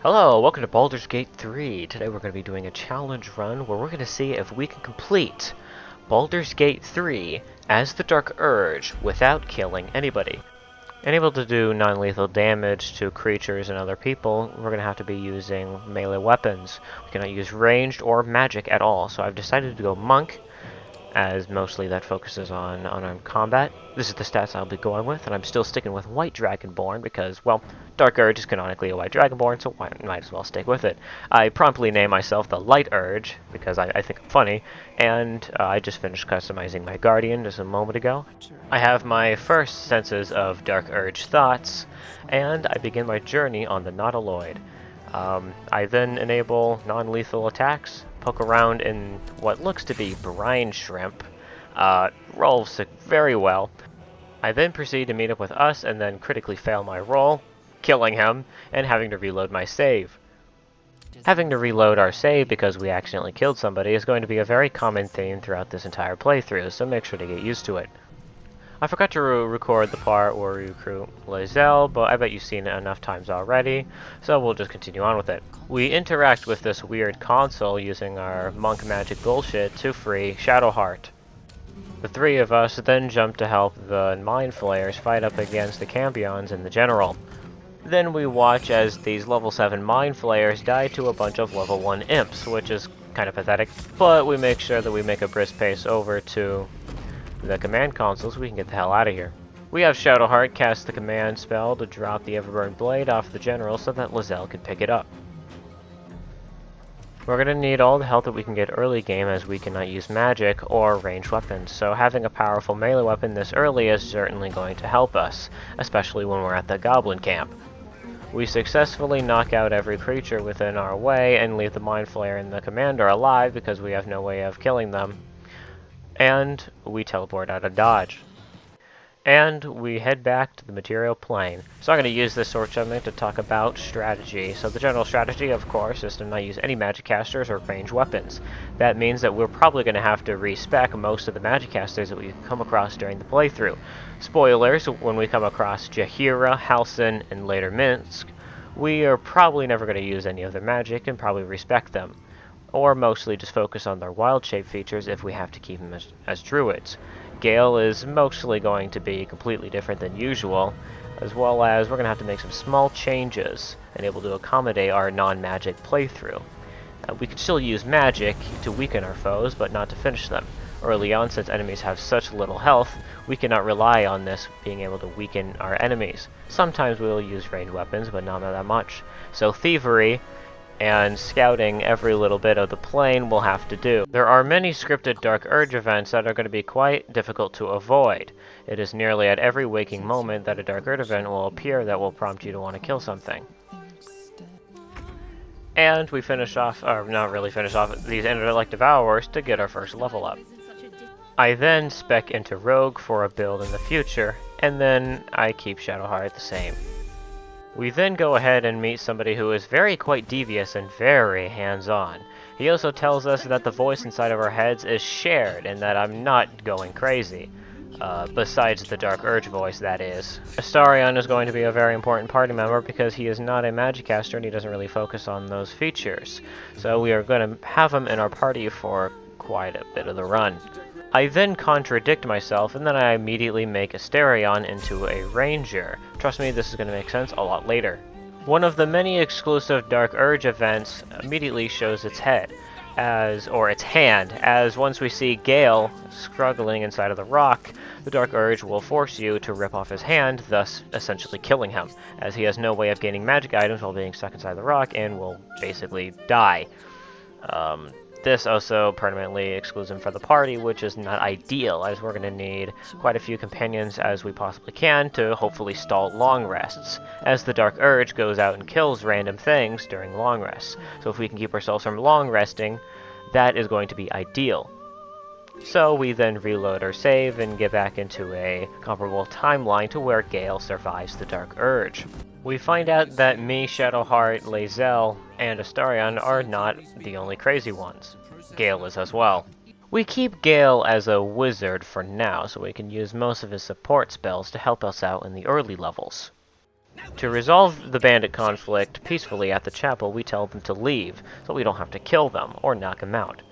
Hello, welcome to Baldur's Gate 3. Today we're going to be doing a challenge run where we're going to see if we can complete Baldur's Gate 3 as the Dark Urge without killing anybody. And able to do non-lethal damage to creatures and other people, we're going to have to be using melee weapons. We cannot use ranged or magic at all, so I've decided to go Monk, as mostly that focuses on unarmed combat. This is the stats I'll be going with, and I'm still sticking with White Dragonborn because, well, Dark Urge is canonically a White Dragonborn, so I might as well stick with it. I promptly name myself the Light Urge because I think I'm funny, and I just finished customizing my Guardian just a moment ago. I have my first senses of Dark Urge thoughts, and I begin my journey on the Nautiloid. I then enable non-lethal attacks, poke around in what looks to be brine shrimp, rolls very well. I then proceed to meet up with us and then critically fail my roll, killing him, and having to reload my save. Having to reload our save because we accidentally killed somebody is going to be a very common theme throughout this entire playthrough, so make sure to get used to it. I forgot to record the part where we recruit Lae'zel, but I bet you've seen it enough times already, so we'll just continue on with it. We interact with this weird console using our monk magic bullshit to free Shadowheart. The three of us then jump to help the Mind Flayers fight up against the Cambions and the General. Then we watch as these level 7 Mind Flayers die to a bunch of level 1 imps, which is kind of pathetic, but we make sure that we make a brisk pace over to the command console so we can get the hell out of here. We have Shadowheart cast the command spell to drop the Everburn Blade off the General so that Lae'zel can pick it up. We're going to need all the health that we can get early game as we cannot use magic or ranged weapons, so having a powerful melee weapon this early is certainly going to help us, especially when we're at the Goblin camp. We successfully knock out every creature within our way and leave the Mind Flayer and the Commander alive because we have no way of killing them. And we teleport out of dodge. And we head back to the material plane. So I'm going to use this short segment to talk about strategy. So the general strategy, of course, is to not use any magic casters or ranged weapons. That means that we're probably going to have to respec most of the magic casters that we come across during the playthrough. Spoilers, when we come across Jaheira, Halsin, and later Minsk, we are probably never going to use any of their magic and probably respec them. Or mostly just focus on their wild shape features if we have to keep them as druids. Gale is mostly going to be completely different than usual, as well as we're going to have to make some small changes and able to accommodate our non-magic playthrough. We could still use magic to weaken our foes, but not to finish them. Early on, since enemies have such little health, we cannot rely on this being able to weaken our enemies. Sometimes we will use ranged weapons, but not that much. So thievery and scouting every little bit of the plane will have to do. There are many scripted Dark Urge events that are going to be quite difficult to avoid. It is nearly at every waking moment that a Dark Urge event will appear that will prompt you to want to kill something. And we finish off, or not really finish off, these Intellect Devourers to get our first level up. I then spec into Rogue for a build in the future, and then I keep Shadowheart the same. We then go ahead and meet somebody who is quite devious and very hands-on. He also tells us that the voice inside of our heads is shared and that I'm not going crazy. Besides the Dark Urge voice, that is. Astarion is going to be a very important party member because he is not a magic caster and he doesn't really focus on those features. So we are going to have him in our party for quite a bit of the run. I then contradict myself, and then I immediately make Astarion into a ranger. Trust me, this is going to make sense a lot later. One of the many exclusive Dark Urge events immediately shows its head, or its hand, as once we see Gale struggling inside of the rock, the Dark Urge will force you to rip off his hand, thus essentially killing him, as he has no way of gaining magic items while being stuck inside the rock and will basically die. This also permanently excludes him for the party, which is not ideal, as we're going to need quite a few companions as we possibly can to hopefully stall long rests, as the Dark Urge goes out and kills random things during long rests. So if we can keep ourselves from long resting, that is going to be ideal. So we then reload our save and get back into a comparable timeline to where Gale survives the Dark Urge. We find out that me, Shadowheart, Lae'zel, and Astarion are not the only crazy ones. Gale is as well. We keep Gale as a wizard for now, so we can use most of his support spells to help us out in the early levels. To resolve the bandit conflict peacefully at the chapel, we tell them to leave, so we don't have to kill them or knock them out.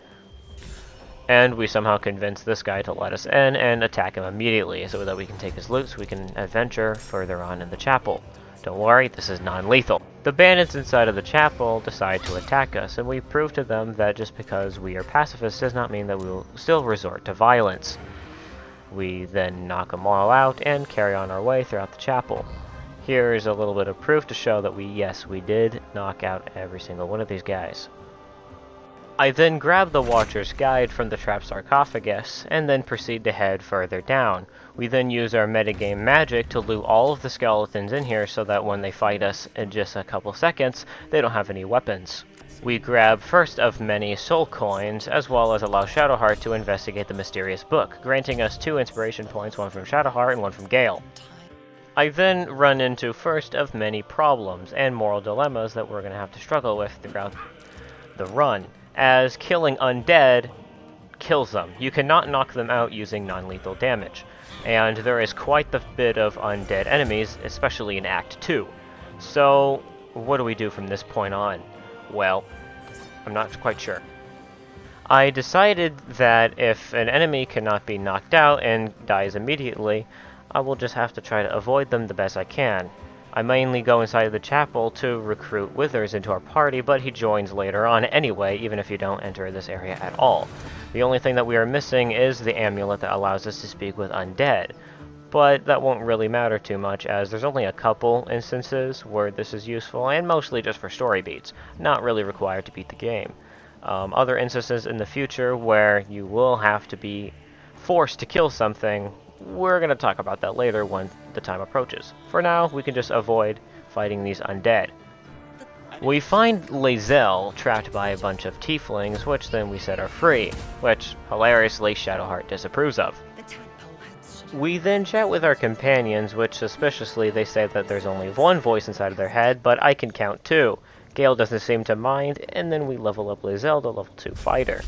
And we somehow convince this guy to let us in and attack him immediately, so that we can take his loot so we can adventure further on in the chapel. Don't worry, this is non-lethal. The bandits inside of the chapel decide to attack us, and we prove to them that just because we are pacifists does not mean that we will still resort to violence. We then knock them all out and carry on our way throughout the chapel. Here is a little bit of proof to show that we did knock out every single one of these guys. I then grab the Watcher's Guide from the trap sarcophagus, and then proceed to head further down. We then use our metagame magic to loot all of the skeletons in here so that when they fight us in just a couple seconds, they don't have any weapons. We grab first of many soul coins, as well as allow Shadowheart to investigate the mysterious book, granting us 2 inspiration points, one from Shadowheart and one from Gale. I then run into first of many problems and moral dilemmas that we're going to have to struggle with throughout the run, as killing undead kills them. You cannot knock them out using non-lethal damage, and there is quite the bit of undead enemies, especially in Act 2. So, what do we do from this point on? Well, I'm not quite sure. I decided that if an enemy cannot be knocked out and dies immediately, I will just have to try to avoid them the best I can. I mainly go inside of the chapel to recruit Withers into our party, but he joins later on anyway, even if you don't enter this area at all. The only thing that we are missing is the amulet that allows us to speak with undead, but that won't really matter too much, as there's only a couple instances where this is useful, and mostly just for story beats, not really required to beat the game. Other instances in the future where you will have to be forced to kill something, we're going to talk about that later when the time approaches. For now, we can just avoid fighting these undead. We find Lae'zel trapped by a bunch of tieflings, which then we set are free, which, hilariously, Shadowheart disapproves of. We then chat with our companions, which suspiciously they say that there's only one voice inside of their head, but I can count 2. Gale doesn't seem to mind, and then we level up Lae'zel to level 2 fighter.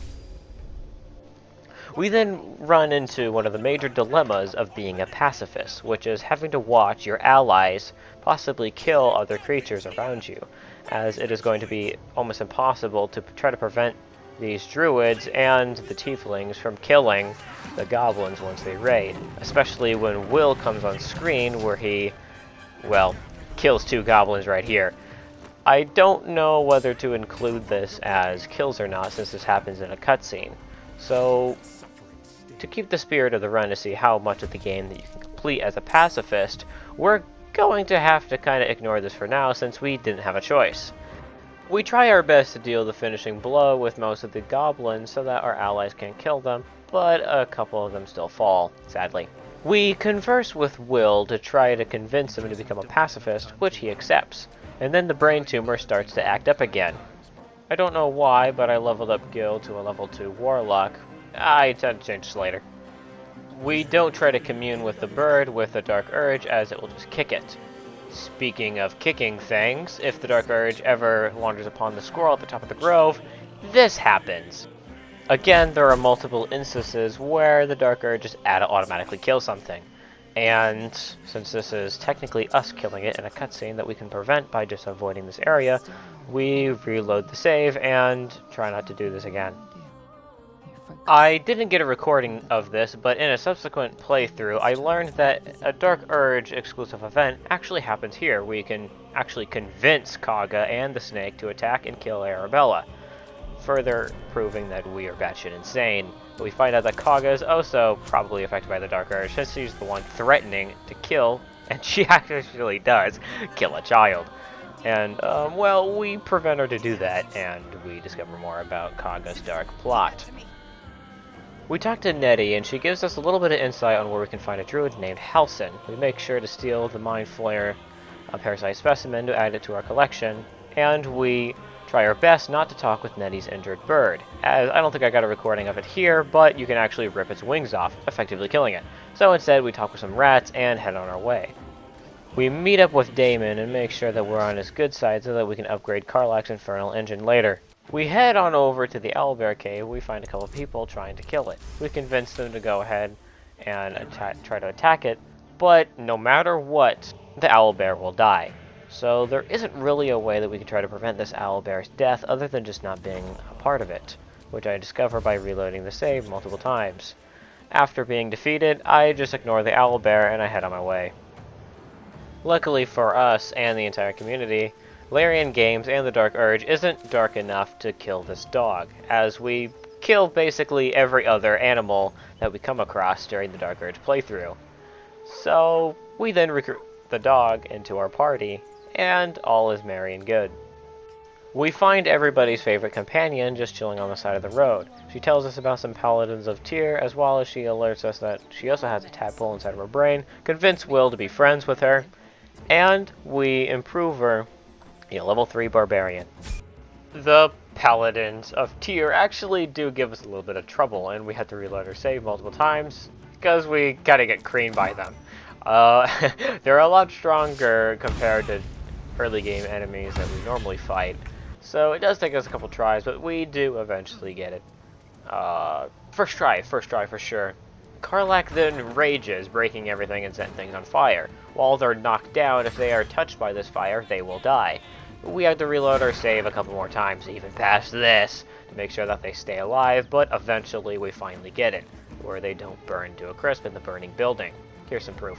We then run into one of the major dilemmas of being a pacifist, which is having to watch your allies possibly kill other creatures around you, as it is going to be almost impossible to try to prevent these druids and the tieflings from killing the goblins once they raid, especially when Will comes on screen where he, well, kills 2 goblins right here. I don't know whether to include this as kills or not, since this happens in a cutscene. So, to keep the spirit of the run to see how much of the game that you can complete as a pacifist, we're going to have to kind of ignore this for now since we didn't have a choice. We try our best to deal the finishing blow with most of the goblins so that our allies can kill them, but a couple of them still fall, sadly. We converse with Will to try to convince him to become a pacifist, which he accepts, and then the brain tumor starts to act up again. I don't know why, but I leveled up Gil to a level 2 warlock. I intend to change this later. We don't try to commune with the bird with the Dark Urge, as it will just kick it. Speaking of kicking things, if the Dark Urge ever wanders upon the squirrel at the top of the grove, this happens. Again, there are multiple instances where the Dark Urge just automatically kills something. And since this is technically us killing it in a cutscene that we can prevent by just avoiding this area, we reload the save and try not to do this again. I didn't get a recording of this, but in a subsequent playthrough, I learned that a Dark Urge exclusive event actually happens here, where you can actually convince Kaga and the snake to attack and kill Arabella, further proving that we are batshit insane. But we find out that Kaga is also probably affected by the Dark Urge, since she's the one threatening to kill, and she actually does, kill a child. And, well, we prevent her to do that, and we discover more about Kaga's dark plot. We talk to Nettie, and she gives us a little bit of insight on where we can find a druid named Halsin. We make sure to steal the Mind Flayer parasite specimen to add it to our collection, and we try our best not to talk with Nettie's injured bird, as I don't think I got a recording of it here, but you can actually rip its wings off, effectively killing it. So instead, we talk with some rats and head on our way. We meet up with Damon and make sure that we're on his good side so that we can upgrade Karlach's infernal engine later. We head on over to the Owlbear Cave. We find a couple people trying to kill it. We convince them to go ahead and try to attack it, but no matter what, the owlbear will die. So there isn't really a way that we can try to prevent this owlbear's death other than just not being a part of it, which I discover by reloading the save multiple times. After being defeated, I just ignore the owlbear and I head on my way. Luckily for us and the entire community, Larian Games and the Dark Urge isn't dark enough to kill this dog, as we kill basically every other animal that we come across during the Dark Urge playthrough. So we then recruit the dog into our party, and all is merry and good. We find everybody's favorite companion just chilling on the side of the road. She tells us about some paladins of Tyr, as well as she alerts us that she also has a tadpole inside of her brain, convince Will to be friends with her, and we improve her a level 3 barbarian. The paladins of Tyr actually do give us a little bit of trouble, and we had to reload our save multiple times, because we gotta get creamed by them. They're a lot stronger compared to early game enemies that we normally fight, so it does take us a couple tries, but we do eventually get it. First try for sure. Karlach then rages, breaking everything and setting things on fire. While they're knocked down, if they are touched by this fire, they will die. We had to reload our save a couple more times, even past this, to make sure that they stay alive, but eventually we finally get it, where they don't burn to a crisp in the burning building. Here's some proof.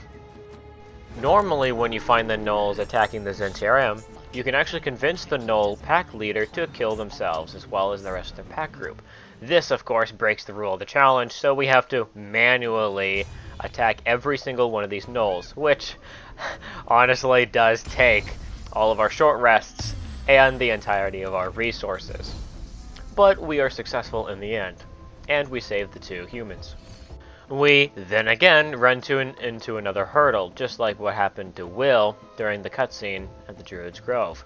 Normally, when you find the gnolls attacking the Zhentarim, you can actually convince the gnoll pack leader to kill themselves, as well as the rest of their pack group. This, of course, breaks the rule of the challenge, so we have to manually attack every single one of these gnolls, which honestly does take all of our short rests and the entirety of our resources. But we are successful in the end, and we save the 2 humans. We then again run into another hurdle, just like what happened to Will during the cutscene at the Druids Grove,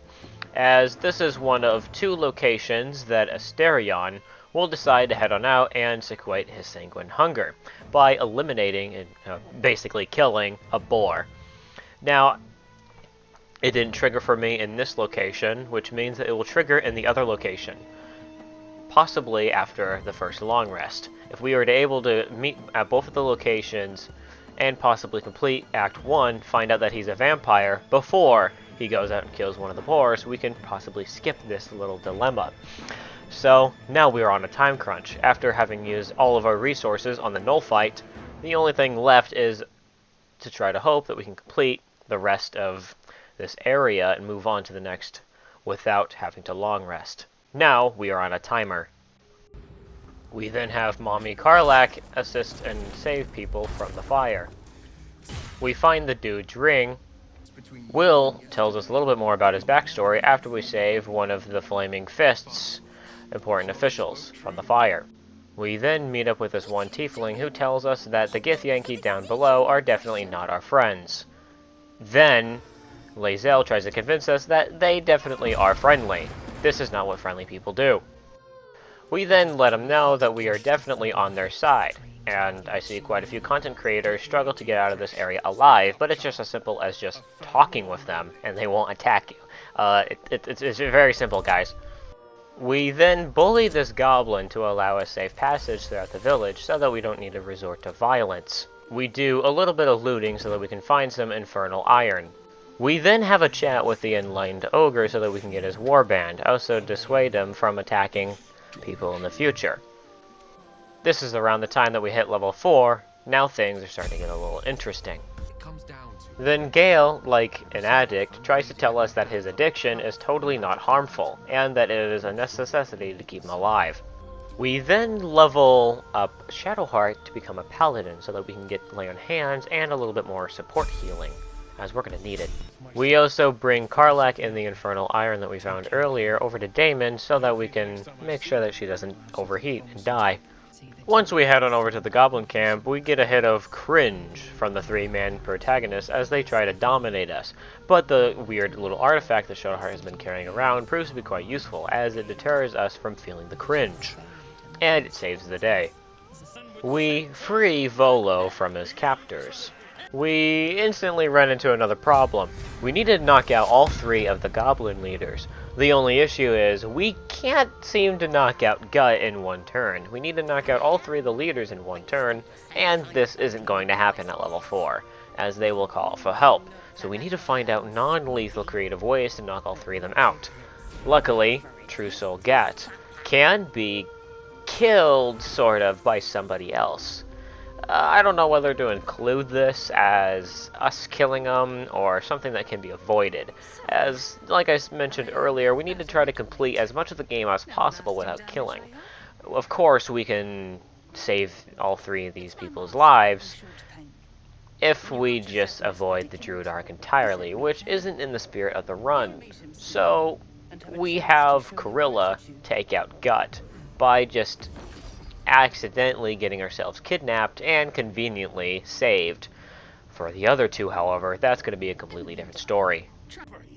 as this is one of 2 locations that Asterion will decide to head on out and sequate his sanguine hunger by eliminating and basically killing a boar. Now, it didn't trigger for me in this location, which means that it will trigger in the other location, possibly after the first long rest. If we were able to meet at both of the locations and possibly complete Act 1, find out that he's a vampire before he goes out and kills one of the boars, we can possibly skip this little dilemma. So now we are on a time crunch. After having used all of our resources on the gnoll fight, the only thing left is to try to hope that we can complete the rest of this area and move on to the next without having to long rest. Now we are on a timer. We then have Mommy Karlach assist and save people from the fire. We find the dude's ring. Will tells us a little bit more about his backstory after we save one of the Flaming Fist's important officials from the fire. We then meet up with this one tiefling who tells us that the Githyanki down below are definitely not our friends. Then Lae'zel tries to convince us that they definitely are friendly. This is not what friendly people do. We then let them know that we are definitely on their side, and I see quite a few content creators struggle to get out of this area alive, but it's just as simple as just talking with them, and they won't attack you. It's very simple, guys. We then bully this goblin to allow us safe passage throughout the village, so that we don't need to resort to violence. We do a little bit of looting so that we can find some infernal iron. We then have a chat with the enlightened ogre so that we can get his warband, also dissuade him from attacking people in the future. This is around the time that we hit level 4, now things are starting to get a little interesting. Then Gale, like an addict, tries to tell us that his addiction is totally not harmful, and that it is a necessity to keep him alive. We then level up Shadowheart to become a paladin so that we can get lay on hands and a little bit more support healing, as we're going to need it. We also bring Karlach and the infernal iron that we found earlier over to Daemon so that we can make sure that she doesn't overheat and die. Once we head on over to the Goblin camp, we get a hit of cringe from the 3-man protagonists as they try to dominate us, but the weird little artifact that Shadowheart has been carrying around proves to be quite useful as it deters us from feeling the cringe, and it saves the day. We free Volo from his captors. We instantly run into another problem. We need to knock out all 3 of the Goblin leaders. The only issue is we can't seem to knock out Gut in one turn. We need to knock out all 3 of the leaders in one turn, and this isn't going to happen at level 4, as they will call for help. So we need to find out non-lethal creative ways to knock all three of them out. Luckily, True Soul Gat can be killed, sort of, by somebody else. I don't know whether to include this as us killing them or something that can be avoided, as, like I mentioned earlier, we need to try to complete as much of the game as possible without killing. Of course, we can save all three of these people's lives if we just avoid the Druid arc entirely, which isn't in the spirit of the run. So, we have Corilla take out Gut by just accidentally getting ourselves kidnapped and conveniently saved. For the other two, however, that's going to be a completely different story.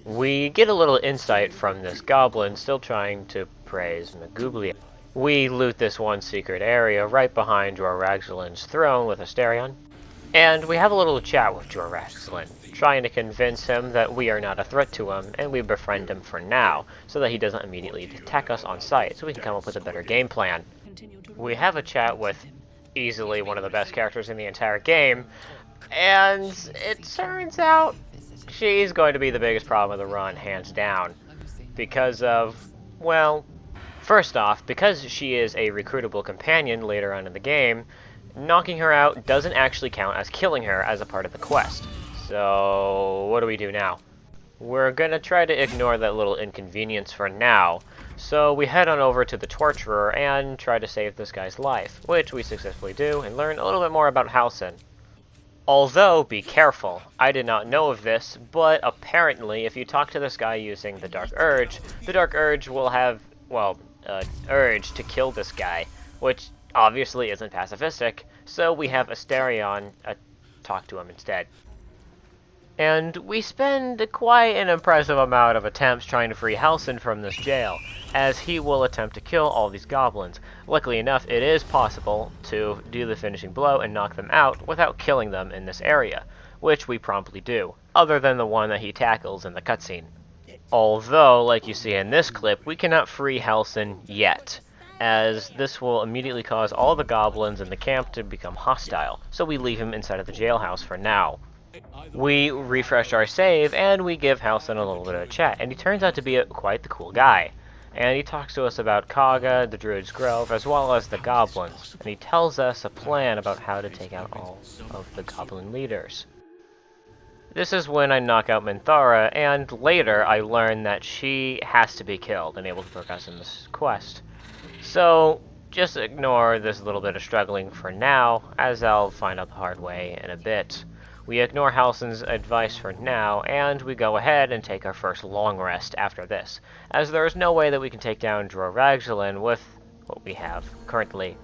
We get a little insight from this goblin still trying to praise Magublia. We loot this one secret area right behind Joragzalin's throne with Asterion, and we have a little chat with Joragzalin, trying to convince him that we are not a threat to him, and we befriend him for now, so that he doesn't immediately attack us on sight, so we can come up with a better game plan. We have a chat with easily one of the best characters in the entire game, and it turns out she's going to be the biggest problem of the run, hands down. Because of, well, first off, because she is a recruitable companion later on in the game, knocking her out doesn't actually count as killing her as a part of the quest. So, what do we do now? We're gonna try to ignore that little inconvenience for now. So we head on over to the Torturer and try to save this guy's life, which we successfully do, and learn a little bit more about Halsin. Although, be careful, I did not know of this, but apparently if you talk to this guy using the Dark Urge will have, well, urge to kill this guy, which obviously isn't pacifistic, so we have Asterion talk to him instead. And we spend quite an impressive amount of attempts trying to free Halsin from this jail, as he will attempt to kill all these goblins. Luckily enough, it is possible to do the finishing blow and knock them out without killing them in this area, which we promptly do, other than the one that he tackles in the cutscene. Although, like you see in this clip, we cannot free Halsin yet, as this will immediately cause all the goblins in the camp to become hostile, so we leave him inside of the jailhouse for now. We refresh our save, and we give Halsin a little bit of a chat, and he turns out to be quite the cool guy. And he talks to us about Kaga, the Druids Grove, as well as the goblins, and he tells us a plan about how to take out all of the goblin leaders. This is when I knock out Minthara, and later I learn that she has to be killed and able to progress in this quest. So, just ignore this little bit of struggling for now, as I'll find out the hard way in a bit. We ignore Halsin's advice for now, and we go ahead and take our first long rest after this, as there is no way that we can take down Joragzalin with what we have currently.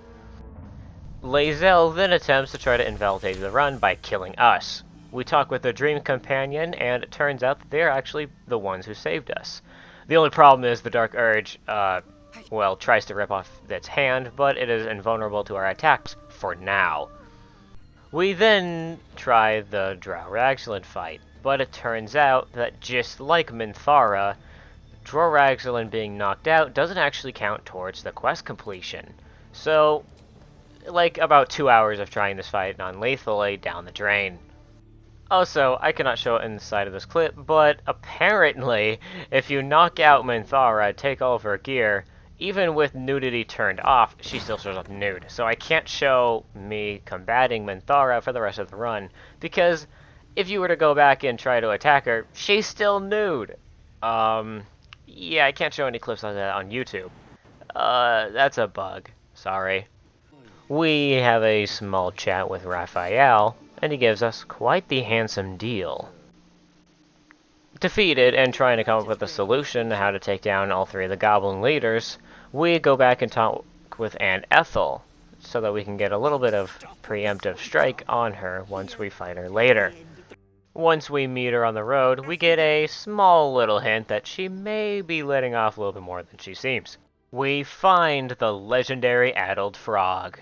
Lae'zel then attempts to try to invalidate the run by killing us. We talk with the Dream Companion, and it turns out that they're actually the ones who saved us. The only problem is the Dark Urge, well, tries to rip off its hand, but it is invulnerable to our attacks for now. We then try the Joragzalin fight, but it turns out that just like Minthara, Joragzalin being knocked out doesn't actually count towards the quest completion. So, like about 2 hours of trying this fight non-lethally down the drain. Also, I cannot show it inside of this clip, but apparently, if you knock out Minthara, take all of her gear, even with nudity turned off, she still shows up nude. So I can't show me combating Minthara for the rest of the run, because if you were to go back and try to attack her, she's still nude. Yeah, I can't show any clips of that on YouTube. That's a bug. Sorry. We have a small chat with Raphael, and he gives us quite the handsome deal. Defeated and trying to come up with a solution to how to take down all three of the goblin leaders, we go back and talk with Aunt Ethel, so that we can get a little bit of preemptive strike on her once we fight her later. Once we meet her on the road, we get a small little hint that she may be letting off a little bit more than she seems. We find the legendary addled frog.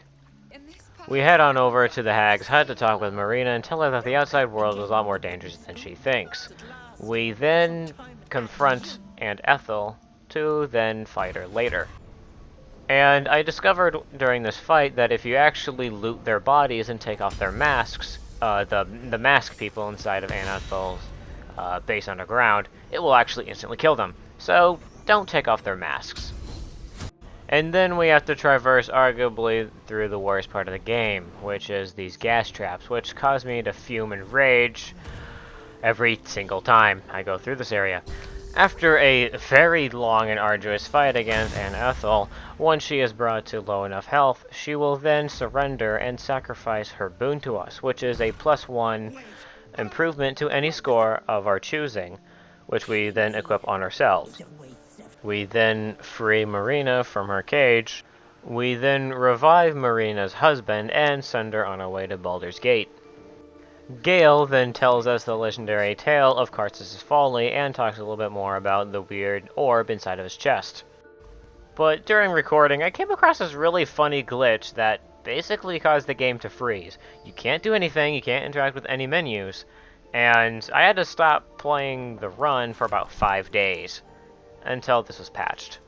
We head on over to the hag's hut to talk with Marina and tell her that the outside world is a lot more dangerous than she thinks. We then confront Aunt Ethel to then fight her later. And I discovered during this fight that if you actually loot their bodies and take off their masks, the mask people inside of Aunt Ethel's base underground, it will actually instantly kill them. So don't take off their masks. And then we have to traverse arguably through the worst part of the game, which is these gas traps, which cause me to fume and rage every single time I go through this area. After a very long and arduous fight against Aunt Ethel, once she is brought to low enough health, she will then surrender and sacrifice her boon to us, which is a +1 improvement to any score of our choosing, which we then equip on ourselves. We then free Marina from her cage. We then revive Marina's husband and send her on our way to Baldur's Gate. Gale then tells us the legendary tale of Karthus' folly and talks a little bit more about the weird orb inside of his chest. But during recording, I came across this really funny glitch that basically caused the game to freeze. You can't do anything, you can't interact with any menus, and I had to stop playing the run for about 5 days until this was patched.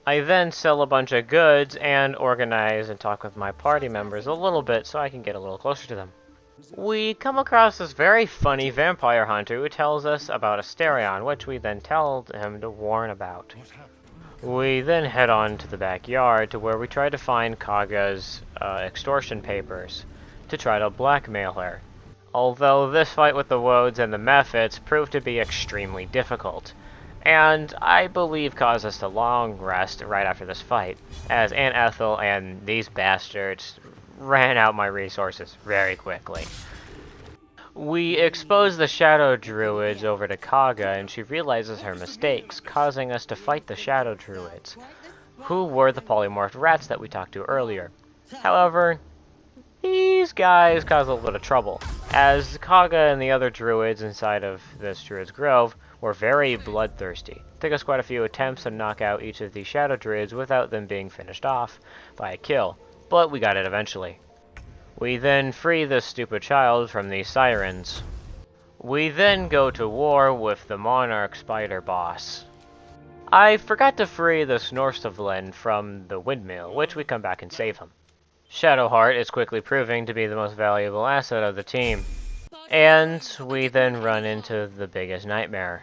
I then sell a bunch of goods and organize and talk with my party members a little bit so I can get a little closer to them. We come across this very funny vampire hunter who tells us about Asterion, which we then tell him to warn about. We then head on to the backyard to where we try to find Kaga's extortion papers to try to blackmail her. Although this fight with the Woads and the Mephits proved to be extremely difficult, and I believe caused us to long rest right after this fight, as Aunt Ethel and these bastards ran out my resources very quickly. We expose the Shadow Druids over to Kaga, and she realizes her mistakes, causing us to fight the Shadow Druids, who were the polymorphed rats that we talked to earlier. However, these guys cause a little bit of trouble, as Kaga and the other druids inside of this Druid's Grove were very bloodthirsty. It took us quite a few attempts to knock out each of these Shadow Druids without them being finished off by a kill, but we got it eventually. We then free this stupid child from these sirens. We then go to war with the Monarch Spider boss. I forgot to free the Snorstovlin from the windmill, which we come back and save him. Shadowheart is quickly proving to be the most valuable asset of the team. And we then run into the biggest nightmare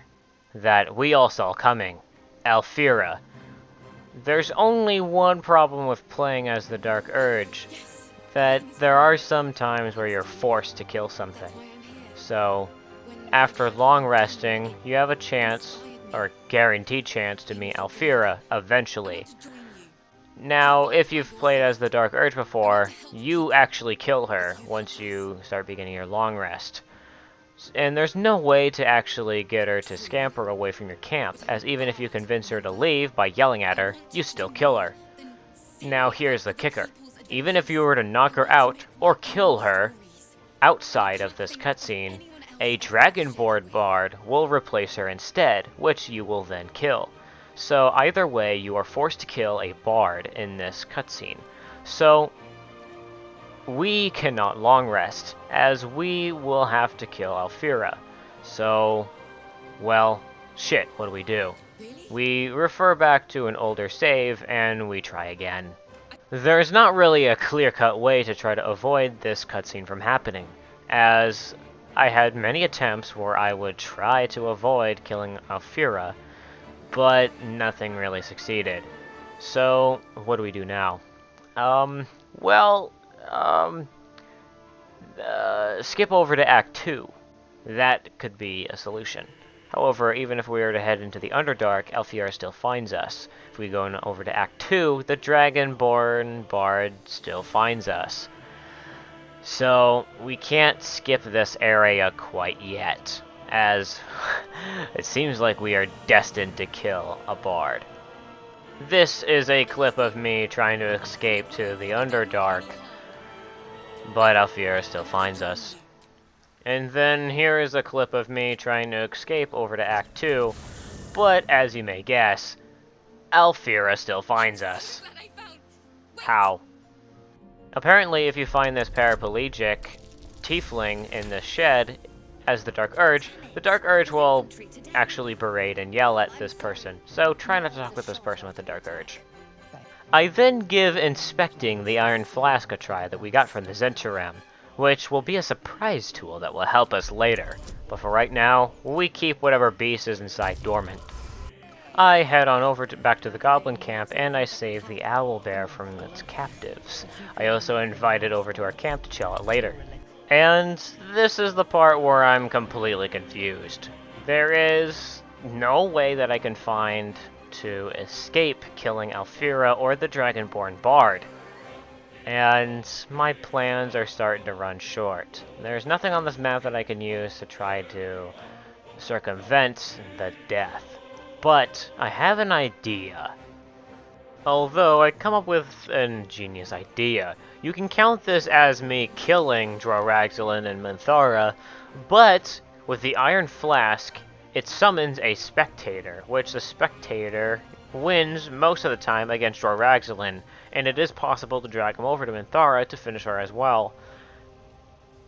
that we all saw coming, Alfira. There's only one problem with playing as the Dark Urge, that there are some times where you're forced to kill something. So, after long resting, you have a chance, or guaranteed chance, to meet Alfira eventually. Now, if you've played as the Dark Urge before, you actually kill her once you start beginning your long rest. And there's no way to actually get her to scamper away from your camp, as even if you convince her to leave by yelling at her, you still kill her. Now here's the kicker. Even if you were to knock her out, or kill her, outside of this cutscene, a Dragonborn Bard will replace her instead, which you will then kill. So either way, you are forced to kill a Bard in this cutscene. So, we cannot long rest, as we will have to kill Alfira. So, well, shit, what do? We refer back to an older save, and we try again. There's not really a clear-cut way to try to avoid this cutscene from happening, as I had many attempts where I would try to avoid killing Alfira, but nothing really succeeded. So, what do we do now? Skip over to Act 2. That could be a solution. However, even if we were to head into the Underdark, Alfira still finds us. If we go over to Act 2, the Dragonborn Bard still finds us. So, we can't skip this area quite yet, as it seems like we are destined to kill a Bard. This is a clip of me trying to escape to the Underdark, but Alfira still finds us. And then here is a clip of me trying to escape over to Act 2, but as you may guess, Alfira still finds us. How? Apparently, if you find this paraplegic tiefling in this shed as the Dark Urge will actually berate and yell at this person, so try not to talk with this person with the Dark Urge. I then give inspecting the Iron Flask a try that we got from the Zentaram, which will be a surprise tool that will help us later. But for right now, we keep whatever beast is inside dormant. I head on over back to the Goblin camp, and I save the owl bear from its captives. I also invite it over to our camp to chill out later. And this is the part where I'm completely confused. There is no way that I can find to escape killing Alfira or the Dragonborn Bard. And my plans are starting to run short. There's nothing on this map that I can use to try to circumvent the death. But I have an idea. Although I come up with an ingenious idea. You can count this as me killing Droraxolin and Minthara, but with the Iron Flask, it summons a spectator, which the spectator wins most of the time against Droraxolin, and it is possible to drag him over to Minthara to finish her as well.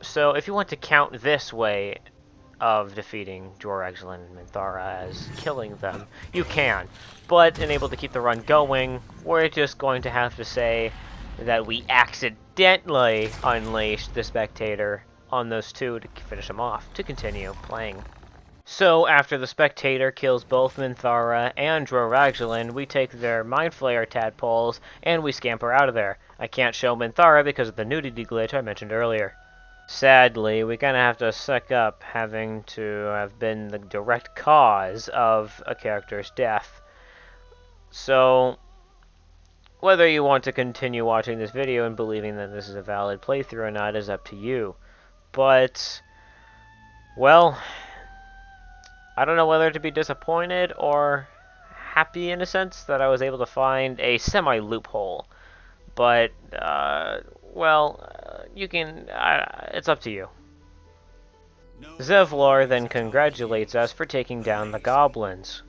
So if you want to count this way of defeating Droraxolin and Minthara as killing them, you can. But in able to keep the run going, we're just going to have to say that we accidentally unleashed the spectator on those two to finish them off, to continue playing. So after the spectator kills both Minthara and Droraxolin, we take their Mind Flayer tadpoles and we scamper out of there. I can't show Minthara because of the nudity glitch I mentioned earlier. Sadly, we kind of have to suck up having to have been the direct cause of a character's death. So, whether you want to continue watching this video and believing that this is a valid playthrough or not is up to you. But, well, I don't know whether to be disappointed or happy in a sense that I was able to find a semi-loophole. But, you can, it's up to you. Zevlor then congratulates us for taking down the goblins,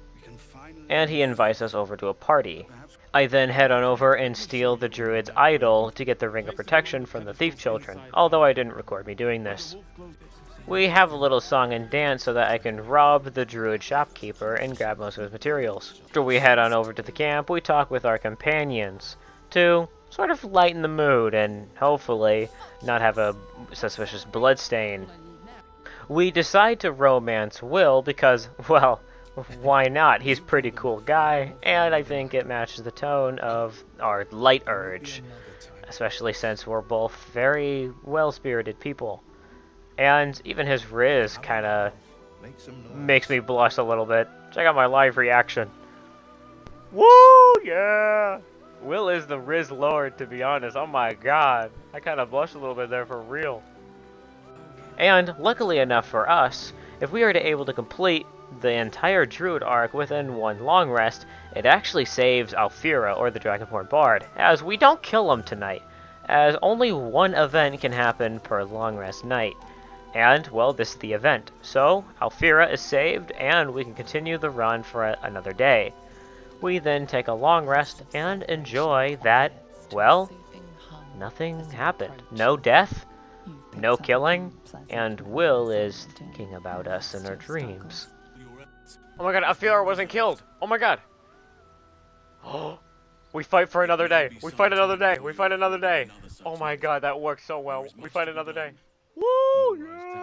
and he invites us over to a party. I then head on over and steal the Druid's idol to get the Ring of Protection from the Thief Children, although I didn't record me doing this. We have a little song and dance so that I can rob the Druid shopkeeper and grab most of his materials. After we head on over to the camp, we talk with our companions to sort of lighten the mood and hopefully not have a suspicious bloodstain. We decide to romance Will because, well, why not? He's a pretty cool guy, and I think it matches the tone of our light urge, especially since we're both very well-spirited people. And even his Riz kind of makes me blush a little bit. Check out my live reaction. Woo, yeah! Will is the Riz Lord, to be honest. Oh my god. I kind of blushed a little bit there for real. And, luckily enough for us, if we are able to complete the entire Druid arc within one long rest, it actually saves Alfira, or the Dragonborn Bard, as we don't kill him tonight, as only one event can happen per long rest night. And, well, this is the event. So, Alfira is saved, and we can continue the run for another day. We then take a long rest and enjoy that, well, nothing happened. No death, no killing, and Will is thinking about us in our dreams. Oh my god, Alfira wasn't killed! Oh my god! Oh, we fight for another day! We fight another day! We fight another day! Oh my god, that worked so well! We fight another day! Woo, yeah!